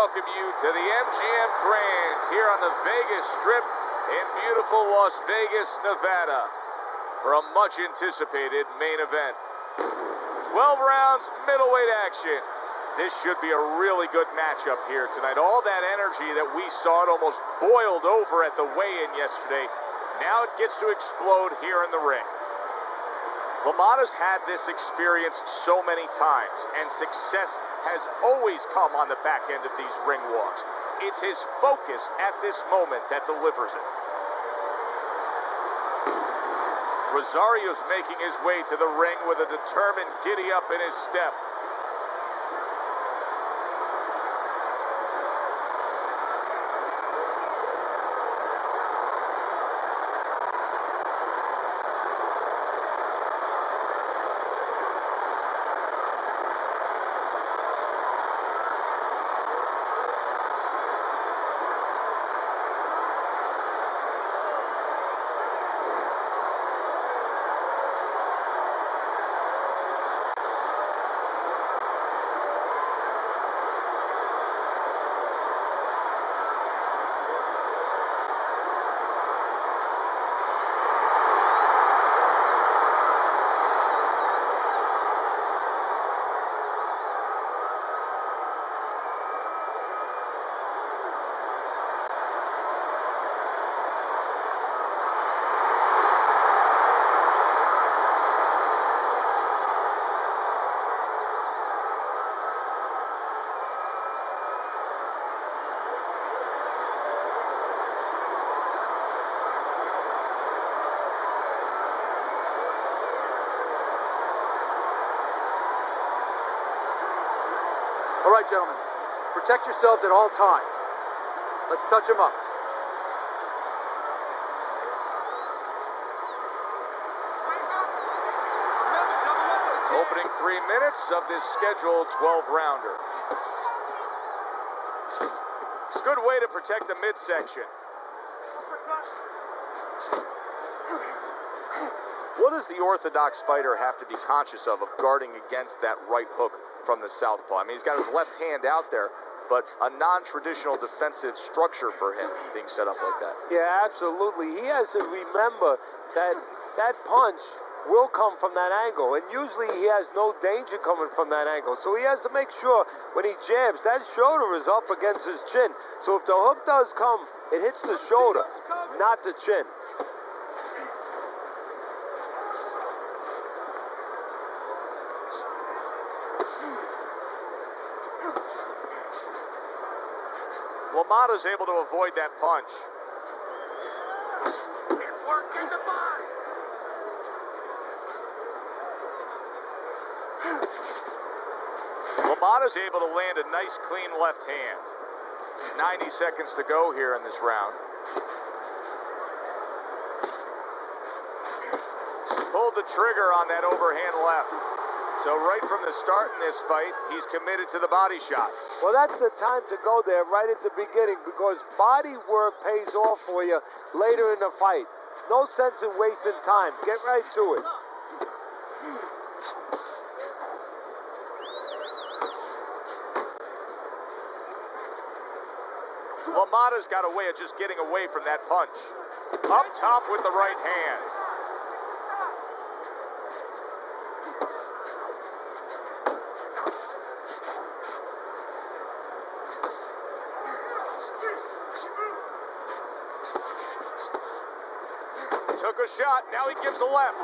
Welcome you to the MGM Grand here on the Vegas Strip in beautiful Las Vegas, Nevada for a much anticipated main event. 12 rounds, middleweight action. This should be a really good matchup here tonight. All that energy that we saw, it almost boiled over at the weigh-in yesterday. Now it gets to explode here in the ring. LaMotta's had this experience so many times, and success has always come on the back end of these ring walks. It's his focus at this moment that delivers it. Rosario's making his way to the ring with a determined giddy-up in his step. All right, gentlemen, protect yourselves at all times. Let's touch them up. Opening 3 minutes of this scheduled 12-rounder. Good way to protect the midsection. What does the orthodox fighter have to be conscious of guarding against that right hook from the southpaw? I mean, he's got his left hand out there, but a non-traditional defensive structure for him being set up like that. Yeah, absolutely. He has to remember that that punch will come from that angle, and usually he has no danger coming from that angle. So he has to make sure when he jabs, that shoulder is up against his chin. So if the hook does come, it hits the shoulder, not the chin. LaMotta's able to avoid that punch. LaMotta's able to land a nice, clean left hand. 90 seconds to go here in this round. Pulled the trigger on that overhand left. So right from the start in this fight, he's committed to the body shots. Well, that's the time to go there right at the beginning, because body work pays off for you later in the fight. No sense in wasting time. Get right to it. LaMotta's got a way of just getting away from that punch. Up top with the right hand. Took a shot, now he gives a left.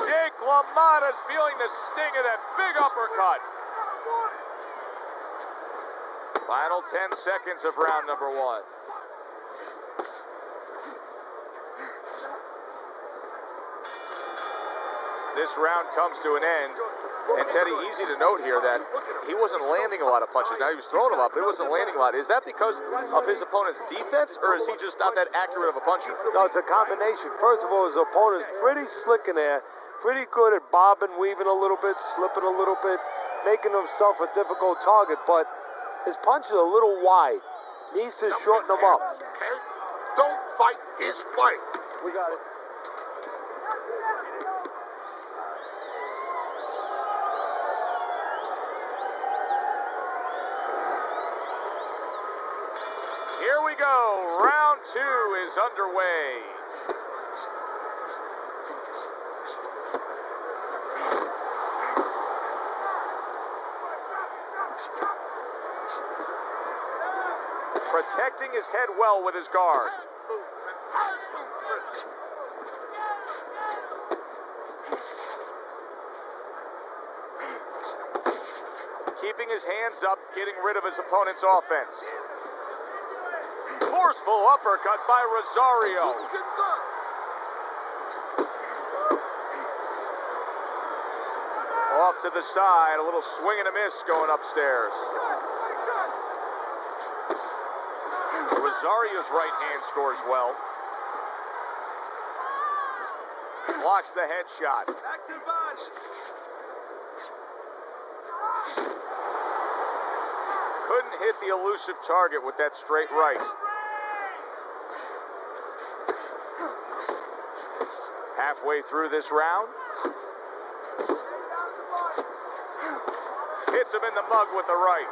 Jake LaMotta's feeling the sting of that big uppercut. Final 10 seconds of round number 1. This round comes to an end. And Teddy, easy to note here that he wasn't landing a lot of punches. Now he was throwing them up, but he wasn't landing a lot. Is that because of his opponent's defense, or is he just not that accurate of a puncher? No, it's a combination. First of all, his opponent's pretty slick in there, pretty good at bobbing, weaving a little bit, slipping a little bit, making himself a difficult target, but his punch is a little wide. Needs to shorten them up. Okay? Don't fight his fight. We got it. Here we go. Round 2 is underway. Protecting his head well with his guard. Keeping his hands up, getting rid of his opponent's offense. Forceful uppercut by Rosario. Off to the side, a little swing and a miss going upstairs. Rosario's right hand scores well. Blocks the headshot. Back to the body. Couldn't hit the elusive target with that straight right. Halfway through this round. Hits him in the mug with the right.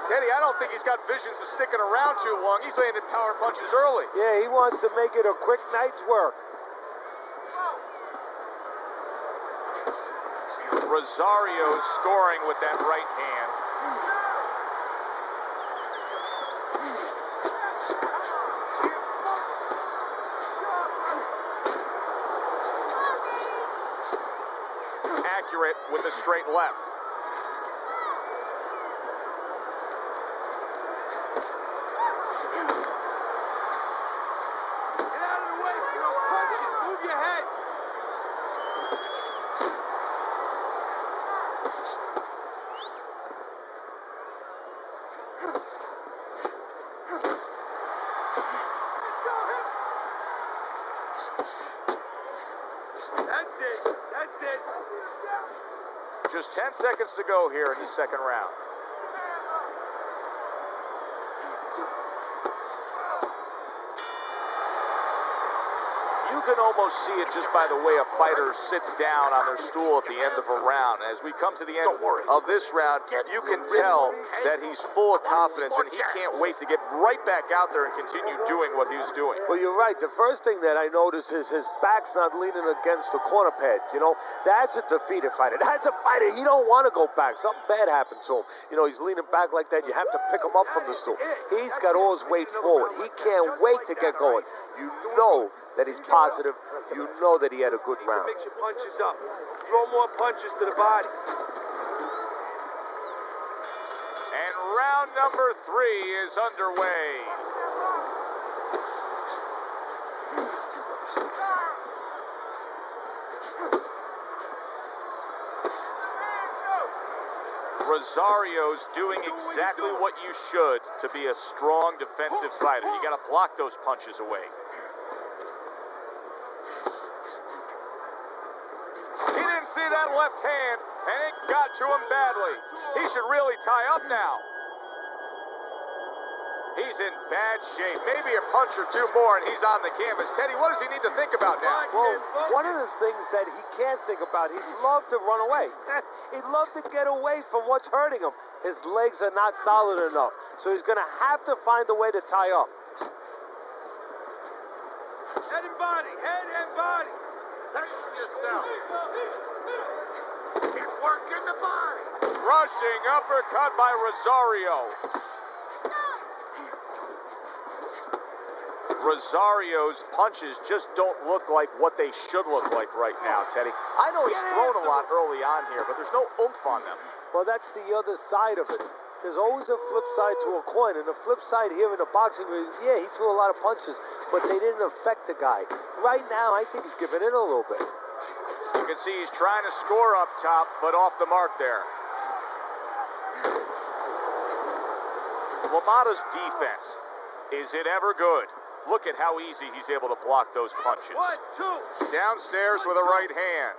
Teddy, I don't think he's got visions of sticking around too long. He's landed power punches early. Yeah, he wants to make it a quick night's work. Rosario's scoring with that right hand. Accurate with the straight left. Get out of the way for those punches. Move your head. That's it. That's it. Just 10 seconds to go here in the second round. You can almost see it just by the way a fighter sits down on their stool at the end of a round. As we come to the end of this round, you can tell that he's full of confidence and he can't wait to get right back out there and continue doing what he was doing. Well, you're right. The first thing that I notice is his back's not leaning against the corner pad. You know, that's a defeated fighter. That's a fighter. He don't want to go back. Something bad happened to him. You know, he's leaning back like that. You have to pick him up from the stool. He's got all his weight forward. He can't wait to get going. You know that he's positive. You know that he had a good round. Mix your punches up. Throw more punches to the body. And round number 3 is underway. Rosario's doing exactly what you should to be a strong defensive fighter. You got to block those punches away. He didn't see that left hand, and it got to him badly. He should really tie up now. He's in bad shape. Maybe a punch or two more, and he's on the canvas. Teddy, what does he need to think about now? Well, one of the things that he can't think about, he'd love to run away. He'd love to get away from what's hurting him. His legs are not solid enough, so he's going to have to find a way to tie up. Head and body. Head and body. Pace yourself. Keep working the body. Rushing uppercut by Rosario. Rosario's punches just don't look like what they should look like right now, Teddy. I know he's thrown a lot early on here, but there's no oomph on them. Well, that's the other side of it. There's always a flip side to a coin, and the flip side here in the boxing ring, yeah, he threw a lot of punches, but they didn't affect the guy. Right now, I think he's giving in a little bit. You can see he's trying to score up top, but off the mark there. LaMotta's defense, is it ever good? Look at how easy he's able to block those punches. 1, 2. Downstairs with a right hand.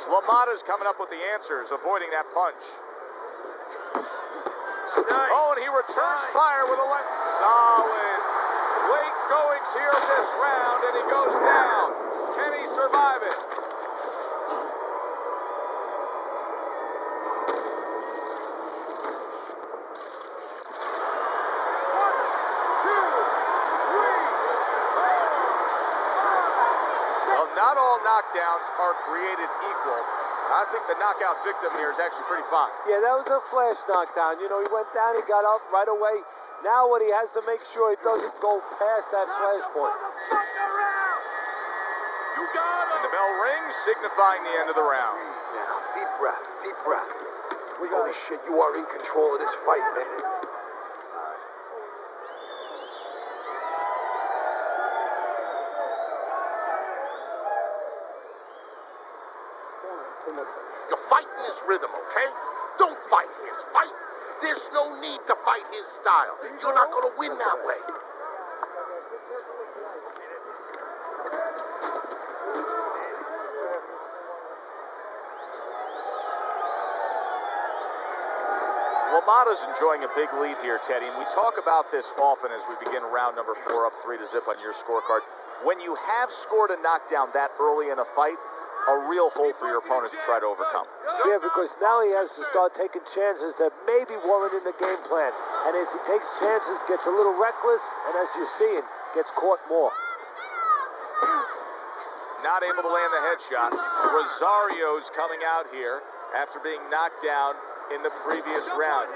LaMotta's coming up with the answers, avoiding that punch. Nice. Oh, and he returns fire with a left. Solid. Late goings here this round, and he goes down. Can he survive it? not all knockdowns are created equal. I think the knockout victim here is actually pretty fine. Yeah, that was a flash knockdown. You know, he went down, he got up right away. Now what he has to make sure he doesn't go past that flash point. You got him! And the bell rings, signifying the end of the round. Now, deep breath, deep breath. Holy shit, you are in control of this fight, man. You're fighting his rhythm, okay? Don't fight his fight. There's no need to fight his style. You're not going to win that way. LaMotta's enjoying a big lead here, Teddy, and we talk about this often as we begin round number 4, up 3-0 on your scorecard. When you have scored a knockdown that early in a fight, a real hole for your opponent to try to overcome. Yeah, because now he has to start taking chances that maybe weren't in the game plan. And as he takes chances, gets a little reckless, and as you're seeing, gets caught more. Not able to land the headshot. Rosario's coming out here after being knocked down in the previous round.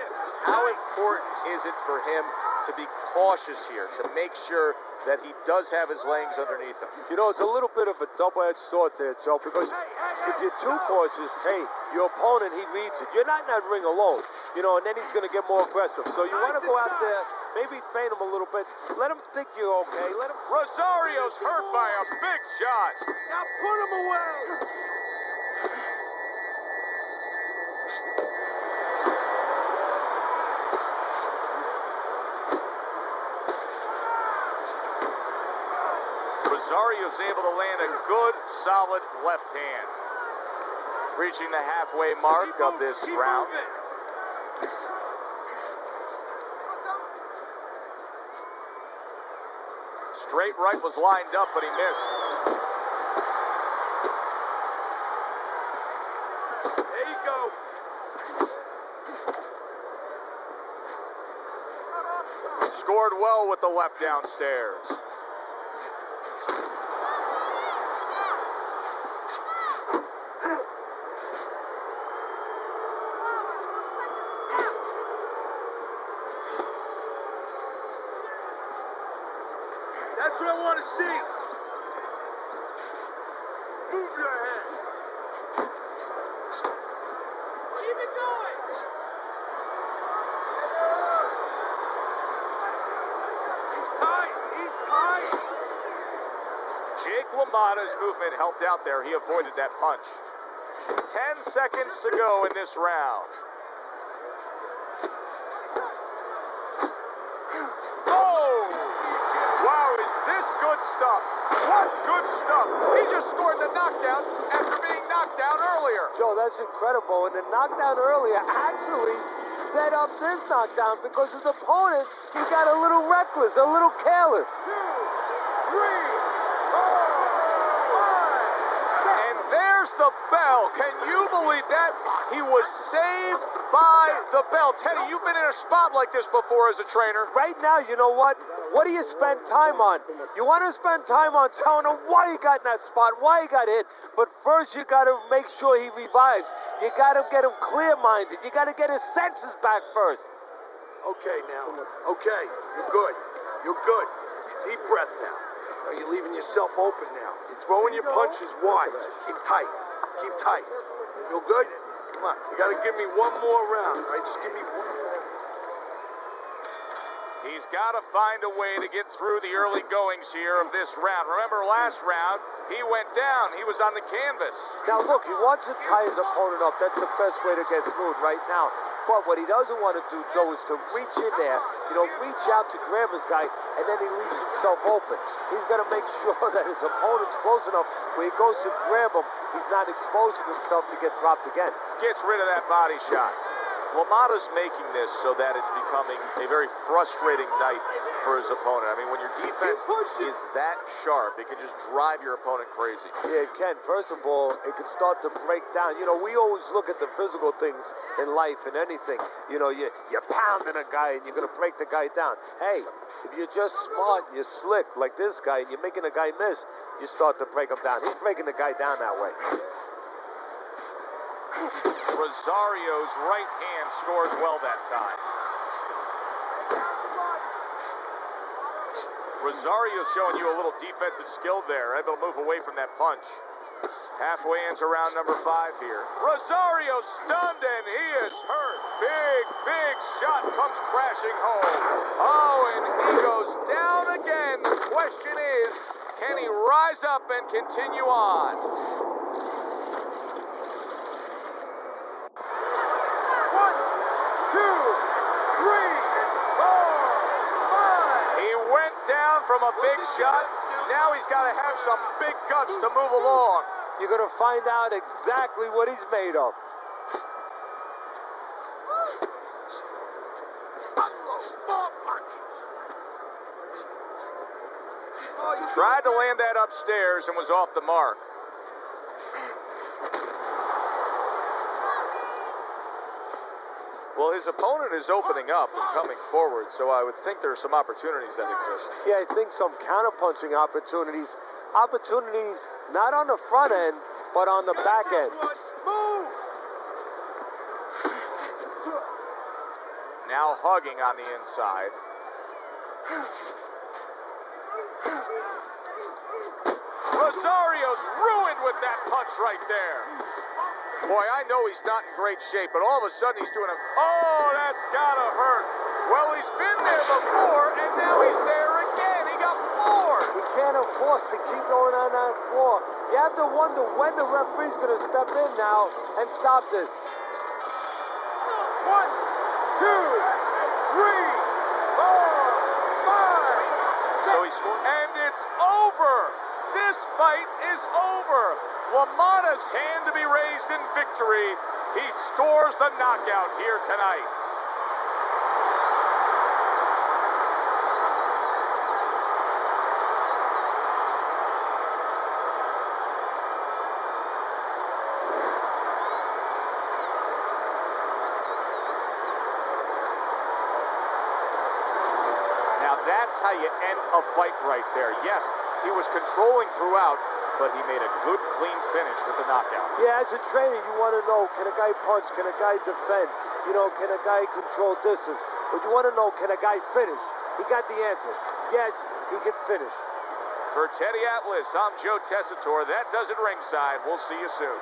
How important is it for him to be cautious here, to make sure that he does have his legs underneath him? You know, it's a little bit of a double-edged sword there, Joe, because if you're too cautious, hey, your opponent, he reads it. You're not in that ring alone, you know, and then he's going to get more aggressive. So you want to go out there, maybe feint him a little bit, let him think you're okay, let him... Rosario's hurt by a big shot. Now put him away! Rosario's able to land a good, solid left hand. Reaching the halfway mark of this round. Straight right was lined up, but he missed. There you go. Scored well with the left downstairs. That's what I want to see. Move your head. Keep it going. He's tight. He's tight. Jake LaMotta's movement helped out there. He avoided that punch. 10 seconds to go in this round. Good stuff. What good stuff. He just scored the knockdown after being knocked down earlier. Joe, that's incredible. And the knockdown earlier actually set up this knockdown because his opponent, he got a little reckless, a little careless. 2, 3, 4, 5. And there's the bell. Can you believe that? He was saved by the bell. Teddy, you've been in a spot like this before as a trainer. Right now, you know what? What do you spend time on? You want to spend time on telling him why he got in that spot, why he got hit. But first, you got to make sure he revives. You got to get him clear-minded. You got to get his senses back first. Okay, now. Okay, you're good. You're good. Deep breath now. Now you're leaving yourself open now. You're throwing your punches wide. So keep tight. Keep tight. Feel good? Come on. You got to give me one more round, right? Just give me one. He's got to find a way to get through the early goings here of this round. Remember last round, he went down. He was on the canvas. Now, look, he wants to tie his opponent up. That's the best way to get through it right now. But what he doesn't want to do, Joe, is to reach in there, you know, reach out to grab his guy, and then he leaves himself open. He's got to make sure that his opponent's close enough where he goes to grab him, he's not exposing himself to get dropped again. Gets rid of that body shot. LaMotta's making this so that it's becoming a very frustrating night for his opponent. I mean, when your defense is that sharp, it can just drive your opponent crazy. Yeah, it can. First of all, it can start to break down. You know, we always look at the physical things in life and anything. You know, you're pounding a guy and you're going to break the guy down. Hey, if you're just smart and you're slick like this guy and you're making a guy miss, you start to break him down. He's breaking the guy down that way. Rosario's right hand scores well that time. Rosario's showing you a little defensive skill there, able to move away from that punch. Halfway into round number 5 here. Rosario stunned and he is hurt. Big shot comes crashing home. Oh, and he goes down again. The question is, can he rise up and continue on? From a big shot, now he's got to have some big guts to move along. You're going to find out exactly what he's made of. Tried to land that upstairs and was off the mark. Well, his opponent is opening up and coming forward, so I would think there are some opportunities that exist. Yeah, I think some counterpunching opportunities. Opportunities not on the front end, but on the back end. Move! Now hugging on the inside. Rosario's ruined with that punch right there. Boy, I know he's not in great shape, but all of a sudden he's doing a... Oh, that's gotta hurt. Well, he's been there before, and now he's there again. He got more. He can't afford to keep going on that floor. You have to wonder when the referee's going to step in now and stop this. 1, 2, 3, 4, 5. So he's... And it's over. This fight is over. LaMotta's hand to be raised in victory. He scores the knockout here tonight. Now that's how you end a fight right there. Yes, he was controlling throughout, but he made a good, clean finish with the knockout. Yeah, as a trainer, you want to know, can a guy punch? Can a guy defend? You know, can a guy control distance? But you want to know, can a guy finish? He got the answer. Yes, he can finish. For Teddy Atlas, I'm Joe Tessitore. That does it ringside. We'll see you soon.